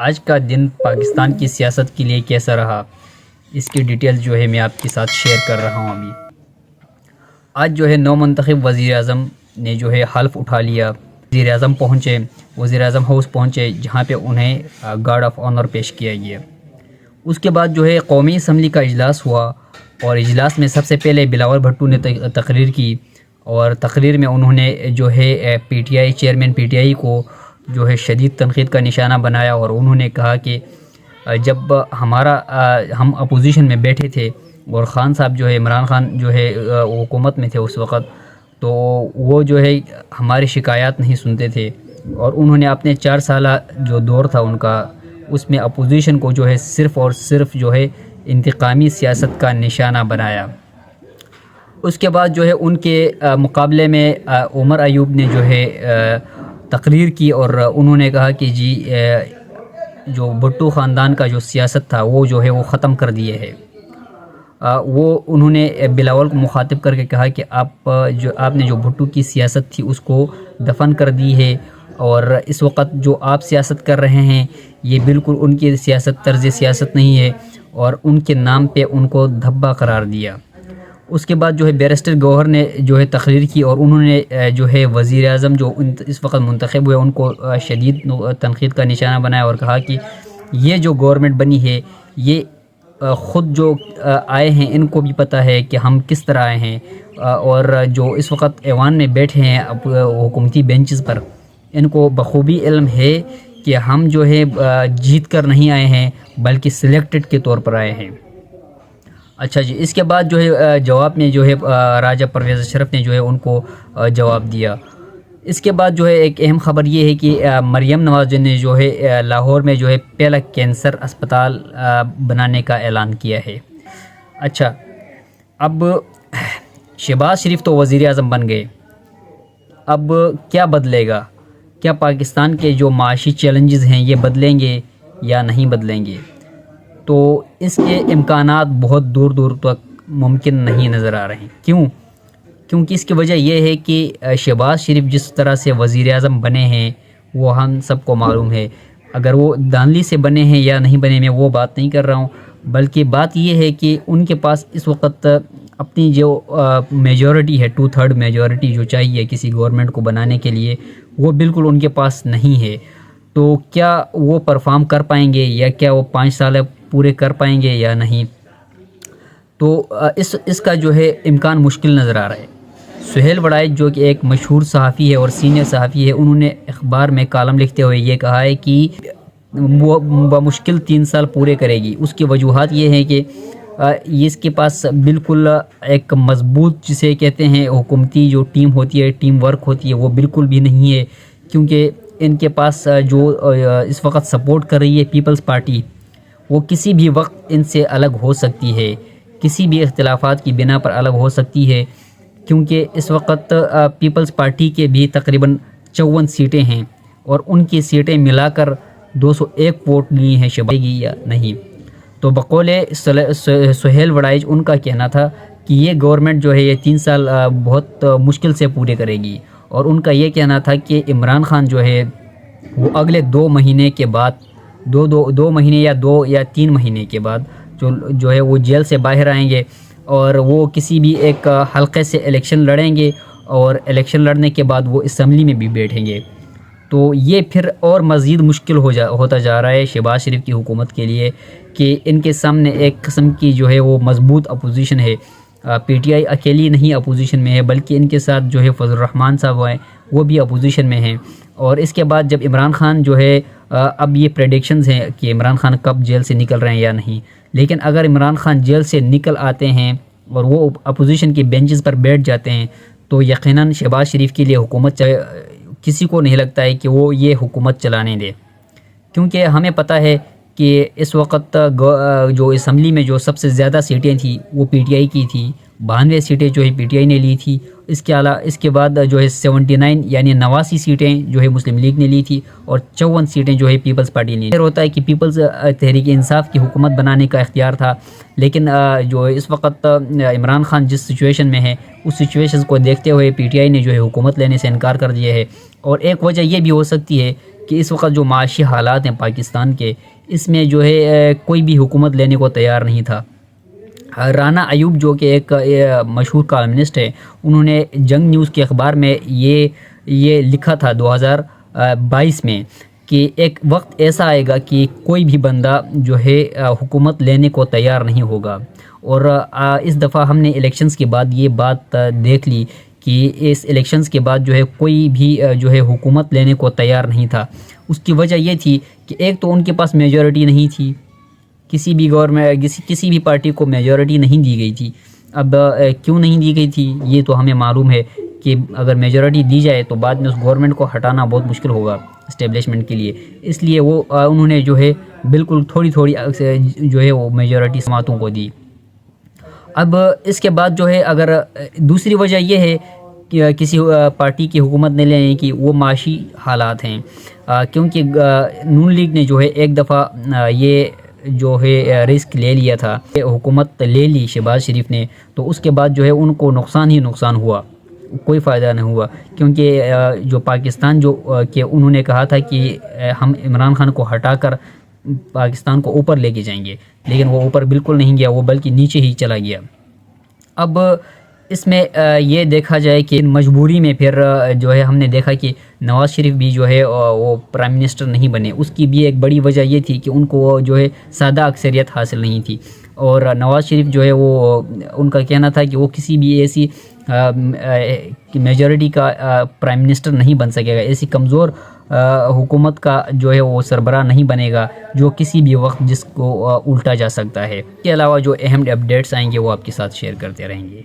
آج کا دن پاکستان کی سیاست کے لیے کیسا رہا، اس کی ڈیٹیل جو ہے میں آپ کے ساتھ شیئر کر رہا ہوں ابھی۔ آج جو ہے نو منتخب وزیر اعظم نے جو ہے حلف اٹھا لیا، وزیر اعظم پہنچے، وزیر اعظم ہاؤس پہنچے، جہاں پہ انہیں گارڈ آف آنر پیش کیا گیا۔ اس کے بعد جو ہے قومی اسمبلی کا اجلاس ہوا، اور اجلاس میں سب سے پہلے بلاول بھٹو نے تقریر کی، اور تقریر میں انہوں نے جو ہے P T I chairman P T I کو جو ہے شدید تنقید کا نشانہ بنایا، اور انہوں نے کہا کہ جب ہم اپوزیشن میں بیٹھے تھے اور خان صاحب جو ہے عمران خان جو ہے حکومت میں تھے اس وقت، تو وہ جو ہے ہماری شکایات نہیں سنتے تھے، اور انہوں نے اپنے 4 سالہ جو دور تھا ان کا، اس میں اپوزیشن کو جو ہے صرف اور صرف جو ہے انتقامی سیاست کا نشانہ بنایا۔ اس کے بعد جو ہے ان کے مقابلے میں عمر ایوب نے جو ہے تقریر کی، اور انہوں نے کہا کہ جی جو بھٹو خاندان کا جو سیاست تھا وہ جو ہے وہ ختم کر دیے ہے۔ انہوں نے بلاول کو مخاطب کر کے کہا کہ آپ نے جو بھٹو کی سیاست تھی اس کو دفن کر دی ہے، اور اس وقت جو آپ سیاست کر رہے ہیں یہ بالکل ان کی طرز سیاست نہیں ہے، اور ان کے نام پہ ان کو دھبا قرار دیا۔ اس کے بعد جو ہے بیرسٹر گوہر نے جو ہے تقریر کی، اور انہوں نے جو ہے وزیر اعظم جو اس وقت منتخب ہوئے ان کو شدید تنقید کا نشانہ بنایا، اور کہا کہ یہ جو گورنمنٹ بنی ہے یہ خود جو آئے ہیں ان کو بھی پتہ ہے کہ ہم کس طرح آئے ہیں، اور جو اس وقت ایوان میں بیٹھے ہیں حکومتی بینچز پر، ان کو بخوبی علم ہے کہ ہم جو ہے جیت کر نہیں آئے ہیں بلکہ سلیکٹڈ کے طور پر آئے ہیں۔ اچھا جی، اس کے بعد جو ہے جواب میں جو ہے راجہ پرویز اشرف نے جو ہے ان کو جواب دیا۔ اس کے بعد جو ہے ایک اہم خبر یہ ہے کہ مریم نواز نے جو ہے لاہور میں جو ہے پہلا کینسر اسپتال بنانے کا اعلان کیا ہے۔ اچھا، اب شہباز شریف تو وزیر اعظم بن گئے، اب کیا بدلے گا؟ کیا پاکستان کے جو معاشی چیلنجز ہیں یہ بدلیں گے یا نہیں بدلیں گے؟ تو اس کے امکانات بہت دور دور تک ممکن نہیں نظر آ رہے ہیں۔ کیونکہ اس کی وجہ یہ ہے کہ شہباز شریف جس طرح سے وزیر اعظم بنے ہیں وہ ہم سب کو معلوم ہے۔ اگر وہ دھاندلی سے بنے ہیں یا نہیں بنے، میں وہ بات نہیں کر رہا ہوں، بلکہ بات یہ ہے کہ ان کے پاس اس وقت اپنی جو میجورٹی ہے، 2/3 میجورٹی جو چاہیے کسی گورنمنٹ کو بنانے کے لیے، وہ بالکل ان کے پاس نہیں ہے۔ تو کیا وہ پرفارم کر پائیں گے، یا کیا وہ 5 سال پورے کر پائیں گے یا نہیں؟ تو اس کا جو ہے امکان مشکل نظر آ رہا ہے۔ سہیل وڑائچ جو کہ ایک مشہور صحافی ہے اور سینئر صحافی ہے، انہوں نے اخبار میں کالم لکھتے ہوئے یہ کہا ہے کہ وہ بمشکل 3 سال پورے کرے گی۔ اس کی وجوہات یہ ہیں کہ اس کے پاس بالکل ایک مضبوط جسے کہتے ہیں حکومتی جو ٹیم ہوتی ہے، ٹیم ورک ہوتی ہے، وہ بالکل بھی نہیں ہے، کیونکہ ان کے پاس جو اس وقت سپورٹ کر رہی ہے پیپلز پارٹی، وہ کسی بھی وقت ان سے الگ ہو سکتی ہے، کسی بھی اختلافات کی بنا پر الگ ہو سکتی ہے، کیونکہ اس وقت پیپلز پارٹی کے بھی تقریباً 54 سیٹیں ہیں، اور ان کی سیٹیں ملا کر 201 ووٹ لی ہیں شہباز گی یا نہیں۔ تو بقول سہیل وڑائچ ان کا کہنا تھا کہ یہ گورنمنٹ جو ہے یہ 3 سال بہت مشکل سے پورے کرے گی، اور ان کا یہ کہنا تھا کہ عمران خان جو ہے وہ اگلے 2 مہینے کے بعد 2 مہینے یا 2 یا 3 مہینے کے بعد جو ہے وہ جیل سے باہر آئیں گے، اور وہ کسی بھی ایک حلقے سے الیکشن لڑیں گے، اور الیکشن لڑنے کے بعد وہ اسمبلی میں بھی بیٹھیں گے۔ تو یہ پھر اور مزید مشکل ہوتا جا رہا ہے شہباز شریف کی حکومت کے لیے، کہ ان کے سامنے ایک قسم کی جو ہے وہ مضبوط اپوزیشن ہے۔ پی ٹی آئی اکیلی نہیں اپوزیشن میں ہے، بلکہ ان کے ساتھ جو ہے فضل الرحمان صاحب ہیں وہ بھی اپوزیشن میں ہیں۔ اور اس کے بعد جب عمران خان جو ہے اب یہ پریڈکشنز ہیں کہ عمران خان کب جیل سے نکل رہے ہیں یا نہیں، لیکن اگر عمران خان جیل سے نکل آتے ہیں اور وہ اپوزیشن کے بینچز پر بیٹھ جاتے ہیں، تو یقیناً شہباز شریف کے لیے حکومت کسی کو نہیں لگتا ہے کہ وہ یہ حکومت چلانے دے، کیونکہ ہمیں پتہ ہے کہ اس وقت جو اسمبلی میں جو سب سے زیادہ سیٹیں تھیں وہ پی ٹی آئی کی تھی، 92 سیٹیں جو ہے پی ٹی آئی نے لی تھی۔ اس کے بعد جو ہے 79 یعنی 89 سیٹیں جو ہے مسلم لیگ نے لی تھی، اور 54 سیٹیں جو ہے پیپلز پارٹی نے لی۔ ہوتا ہے کہ پیپلز تحریک انصاف کی حکومت بنانے کا اختیار تھا، لیکن جو اس وقت عمران خان جس سچویشن میں ہے اس سچویشن کو دیکھتے ہوئے پی ٹی آئی نے جو ہے حکومت لینے سے انکار کر دیا ہے۔ اور ایک وجہ یہ بھی ہو سکتی ہے کہ اس وقت جو معاشی حالات ہیں پاکستان کے، اس میں جو ہے کوئی بھی حکومت لینے کو تیار نہیں تھا۔ رانا ایوب جو کہ ایک مشہور کالمنسٹ ہے، انہوں نے جنگ نیوز کے اخبار میں یہ لکھا تھا 2022 میں کہ ایک وقت ایسا آئے گا کہ کوئی بھی بندہ جو ہے حکومت لینے کو تیار نہیں ہوگا۔ اور اس دفعہ ہم نے الیکشنز کے بعد یہ بات دیکھ لی کہ اس الیکشنز کے بعد جو ہے کوئی بھی جو ہے حکومت لینے کو تیار نہیں تھا۔ اس کی وجہ یہ تھی کہ ایک تو ان کے پاس میجورٹی نہیں تھی، کسی بھی گورنمنٹ کسی بھی پارٹی کو میجورٹی نہیں دی گئی تھی۔ اب کیوں نہیں دی گئی تھی یہ تو ہمیں معلوم ہے کہ اگر میجورٹی دی جائے تو بعد میں اس گورنمنٹ کو ہٹانا بہت مشکل ہوگا اسٹیبلشمنٹ کے لیے، اس لیے وہ انہوں نے جو ہے بالکل تھوڑی جو ہے وہ میجورٹی سماعتوں کو دی۔ اب اس کے بعد جو ہے اگر دوسری وجہ یہ ہے کہ کسی پارٹی کی حکومت نہیں لینے کی، وہ معاشی حالات ہیں، کیونکہ نون لیگ نے جو ہے ایک دفعہ یہ جو ہے رسک لے لیا تھا، حکومت لے لی شہباز شریف نے، تو اس کے بعد جو ہے ان کو نقصان ہی نقصان ہوا، کوئی فائدہ نہیں ہوا، کیونکہ جو پاکستان کہ انہوں نے کہا تھا کہ ہم عمران خان کو ہٹا کر پاکستان کو اوپر لے کے جائیں گے، لیکن وہ اوپر بالکل نہیں گیا، وہ بلکہ نیچے ہی چلا گیا۔ اب اس میں یہ دیکھا جائے کہ مجبوری میں پھر جو ہے ہم نے دیکھا کہ نواز شریف بھی جو ہے وہ پرائم منسٹر نہیں بنے۔ اس کی بھی ایک بڑی وجہ یہ تھی کہ ان کو جو ہے سادہ اکثریت حاصل نہیں تھی، اور نواز شریف جو ہے وہ ان کا کہنا تھا کہ وہ کسی بھی ایسی میجورٹی کا پرائم منسٹر نہیں بن سکے گا، ایسی کمزور حکومت کا جو ہے وہ سربراہ نہیں بنے گا جو کسی بھی وقت جس کو الٹا جا سکتا ہے۔ اس کے علاوہ جو اہم اپڈیٹس آئیں گے وہ آپ کے ساتھ شیئر کرتے رہیں گے۔